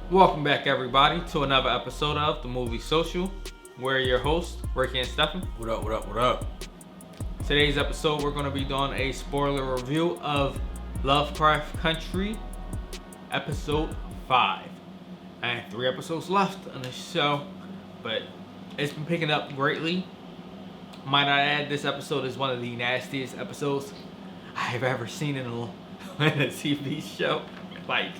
Welcome back, everybody, to another episode of the Movie Social. We're your hosts, Ricky and Stephen. What up, what up, what up? Today's episode, we're going to be doing a spoiler review of Lovecraft Country, episode 5. I have 3 episodes left on the show, but it's been picking up greatly. Might I add, this episode is one of the nastiest episodes I've ever seen in a TV show. Like,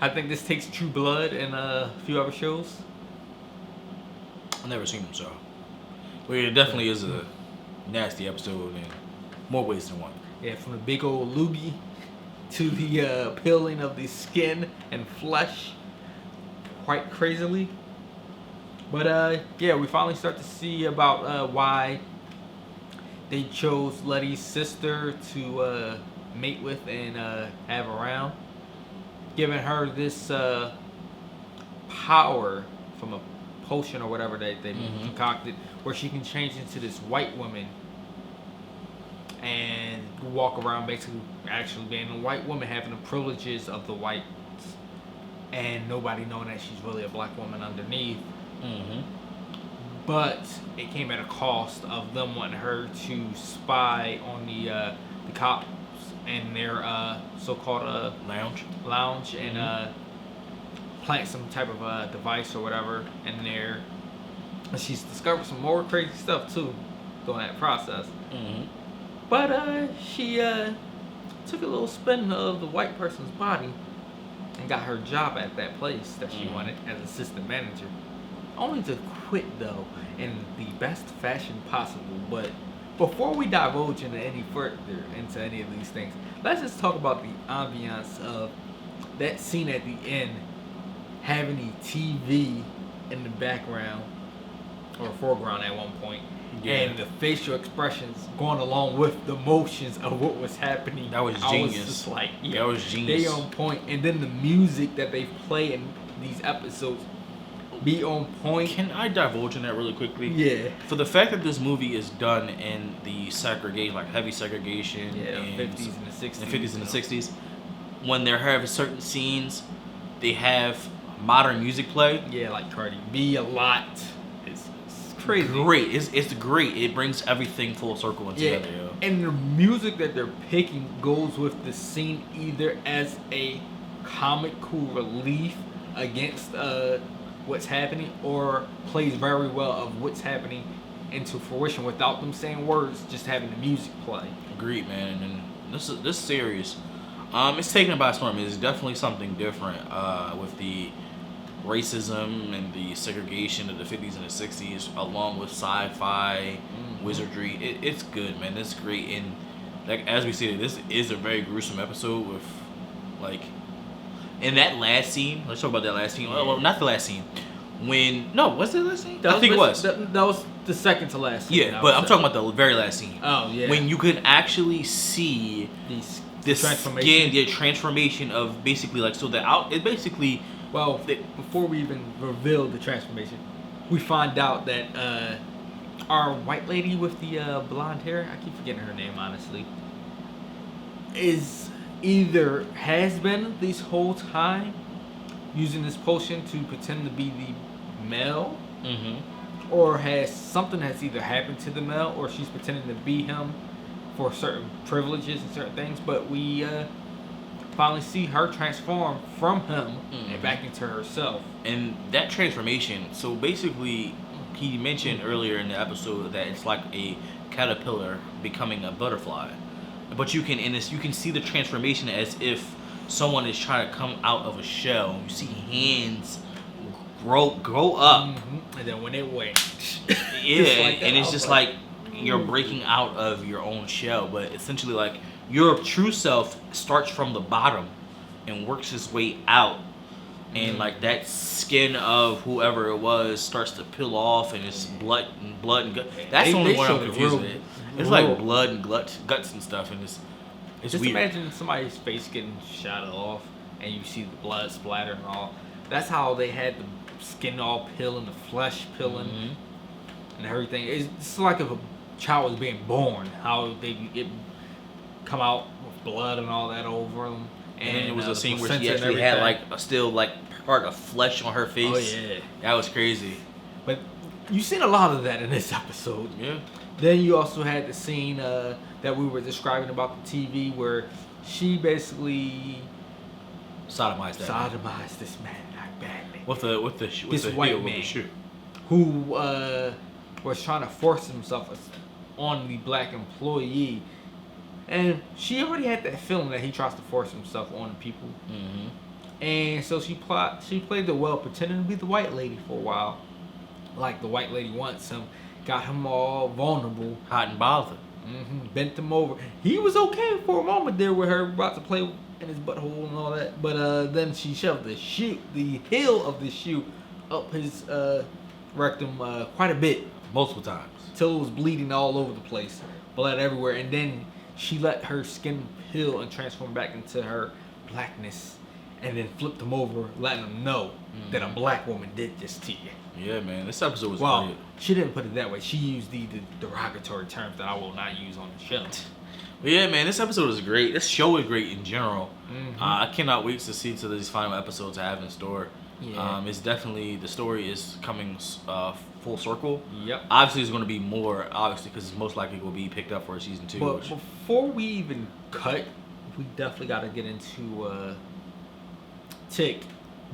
I think this takes True Blood and a few other shows. I've never seen them, so. But it definitely is a nasty episode in more ways than one. Yeah, from the big old loogie to the peeling of the skin and flesh quite crazily. But yeah, we finally start to see about why they chose Leti's sister to mate with and have around, giving her this power from a potion or whatever they concocted, where she can change into this white woman and walk around basically actually being a white woman, having the privileges of the whites, and nobody knowing that she's really a black woman underneath. But it came at a cost of them wanting her to spy on the cops and their so-called lounge and plant some type of device or whatever in there. And she's discovered some more crazy stuff too during that process. But she took a little spin of the white person's body and got her job at that place that she wanted as assistant manager. Only to quit though in the best fashion possible. But before we divulge into any further into any of these things, let's just talk about the ambiance of that scene at the end, having the TV in the background or foreground at one point, and the facial expressions going along with the motions of what was happening. That was genius. I was just like, yeah, that was genius. They on point, and then the music that they play in these episodes be on point. Can I divulge in that really quickly? Yeah. For the fact that this movie is done in the segregation, like heavy segregation, in 50s and the 60s. In the 50s and the 60s, when they're having certain scenes, they have modern music play. Yeah, like Cardi B a lot. It's crazy. Great. It's great. It brings everything full circle and together. Yeah. Yo. And the music that they're picking goes with the scene either as a comical relief against what's happening, or plays very well of what's happening into fruition without them saying words, just having the music play. Agreed, man. And this series, it's taken it by storm. It's definitely something different with the racism and the segregation of the 50s and the 60s, along with sci-fi, wizardry. It's good, man. It's great. And like as we said, this is a very gruesome episode with like. In that last scene, let's talk about that last scene. Well, not the last scene. Was it the last scene? I think it was. That was the second to last scene. Yeah, but I'm talking about the very last scene. Oh, yeah. When you could actually see the transformation. the transformation of basically like, so it basically. Well, before we even reveal the transformation, we find out that our white lady with the blonde hair, I keep forgetting her name honestly, is either has been this whole time using this potion to pretend to be the male, or something has either happened to the male, or she's pretending to be him for certain privileges and certain things. But we finally see her transform from him and back into herself. And that transformation, so basically he mentioned earlier in the episode that it's like a caterpillar becoming a butterfly. But you can see the transformation as if someone is trying to come out of a shell. You see hands grow up, and then when it went, it's just like you're breaking out of your own shell. But essentially, like your true self starts from the bottom and works its way out, and like that skin of whoever it was starts to peel off, and it's blood and gut. That's the only one I'm confused with. It's like blood and guts and stuff, and it's just weird. Imagine somebody's face getting shot off, and you see the blood splatter and all. That's how they had the skin all peeling, the flesh peeling, and everything. It's like if a child was being born, how it come out with blood and all that over them. And then there was a scene where she placenta and actually had everything. like a still like part of flesh on her face. Oh yeah, That was crazy. but you seen a lot of that in this episode. Yeah. Then you also had the scene that we were describing about the TV where she basically Sodomized that. sodomized this man like badly. With the white heel man. of the shoe. Who was trying to force himself on the black employee. And she already had that feeling that he tries to force himself on people. Mm-hmm. And so she played the well, pretending to be the white lady for a while. Like the white lady wants him. Got him all vulnerable. Hot and bothered. Bent him over. He was okay for a moment there with her about to play in his butthole and all that. But then she shoved the heel of the shoe up his rectum quite a bit. Multiple times. Till it was bleeding all over the place. Blood everywhere. And then she let her skin heal and transform back into her blackness. And then flipped him over, letting him know that a black woman did this to you. Yeah, man. This episode was Well, great. she didn't put it that way. She used the derogatory terms that I will not use on the show. But yeah, man, this episode is great. This show is great in general. Mm-hmm. I cannot wait to see to these final episodes I have in store. Yeah. It's definitely, the story is coming full circle. Yep. Obviously, there's going to be more, obviously, because it's most likely will be picked up for season 2. But before we even cut, we definitely got to get into Tick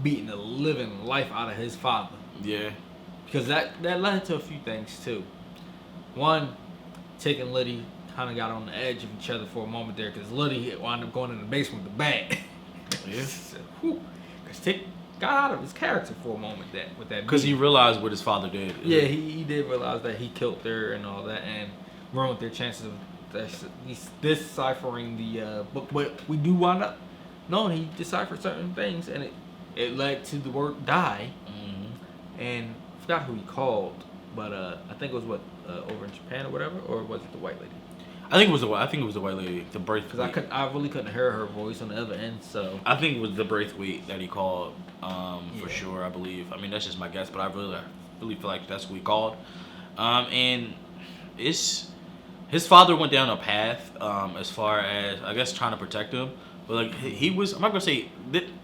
beating the living life out of his father. Yeah. Because that led to a few things, too. One, Tick and Leti kind of got on the edge of each other for a moment there because Leti wound up going in the basement with the bat. Yeah. Because Tick got out of his character for a moment with that. Because he realized what his father did. Yeah, he did realize that he killed her and all that and ruined their chances of deciphering the book. But we do wind up knowing he deciphered certain things and it led to the word die. Mm-hmm. And I forgot who he called, but I think it was over in Japan or whatever, or was it the white lady? I think it was the white lady, the Braithwaite. Because I really couldn't hear her voice on the other end, so. I think it was the Braithwaite that he called, for sure. I believe. I mean, that's just my guess, but I really feel like that's what he called. And his father went down a path, as far as I guess trying to protect him. But like he was, I'm not gonna say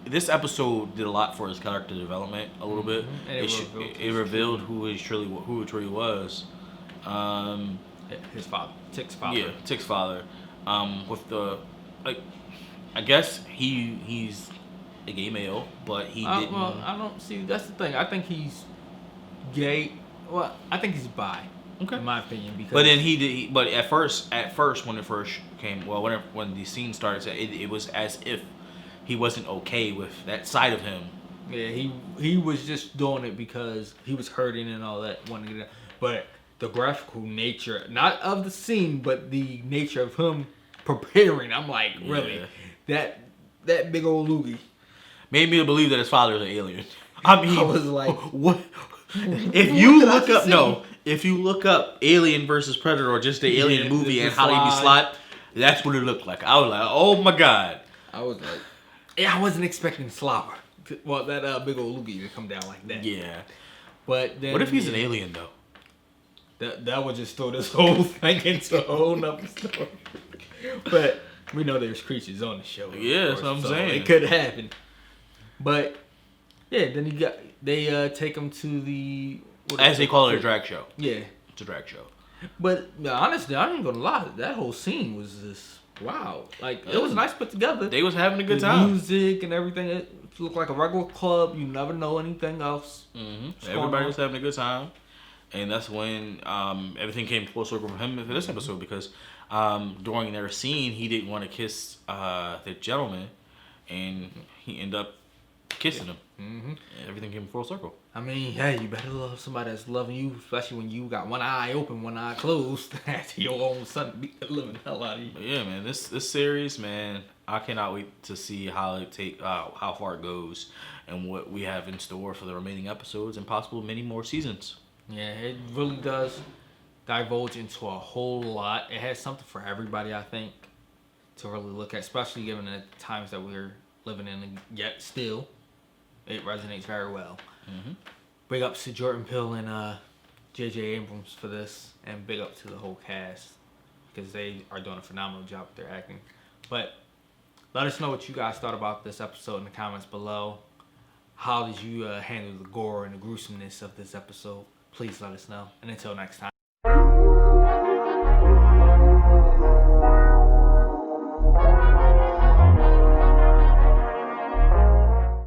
this episode did a lot for his character development a little bit. And it revealed who he truly was. His father, Tick's father. Yeah, Tick's father. With the I guess he's a gay male, but he didn't. Well, I don't see. That's the thing. I think he's gay. Well, I think he's bi. Okay. In my opinion, because. But then but at first when it first came, when the scene started, it was as if he wasn't okay with that side of him. Yeah, he was just doing it because he was hurting and all that, wanting to get out. But the graphical nature, not of the scene, but the nature of him preparing, I'm like, really, that big old loogie made me believe that his father is an alien. I mean, I was like, what? If you look up Alien versus Predator or just the Alien movie and how he be slot, that's what it looked like. I was like, oh my god. I was like, yeah, I wasn't expecting slobber. Well, that big old loogie to come down like that. Yeah. But then, what if he's an alien though? That would just throw this whole thing into a whole nother story. But we know there's creatures on the show. Yeah, that's what I'm saying. It could happen. But yeah, then they take him to the as they call it, a drag show. Yeah, it's a drag show. But honestly, I ain't gonna lie. That whole scene was just wow. Like it was nice put together. They was having a good time. Music and everything. It looked like a regular club. You never know anything else. Mm-hmm. Everybody was having a good time. And that's when everything came full circle for him for this episode because during their scene, he didn't want to kiss the gentleman, and he ended up kissing him. Mm-hmm. Everything came full circle. I mean, hey, you better love somebody that's loving you, especially when you got one eye open, one eye closed. After your own son beat the living hell out of you. But yeah, man, this series, man, I cannot wait to see how far it goes and what we have in store for the remaining episodes and possible many more seasons. Yeah, it really does divulge into a whole lot. It has something for everybody, I think, to really look at, especially given the times that we're living in. Yet still, it resonates very well. Mm-hmm. Big ups to Jordan Peele and J.J. Abrams for this, and big up to the whole cast because they are doing a phenomenal job with their acting. But Let us know what you guys thought about this episode in the comments below. How did you handle the gore and the gruesomeness of this episode? Please let us know. And until next time.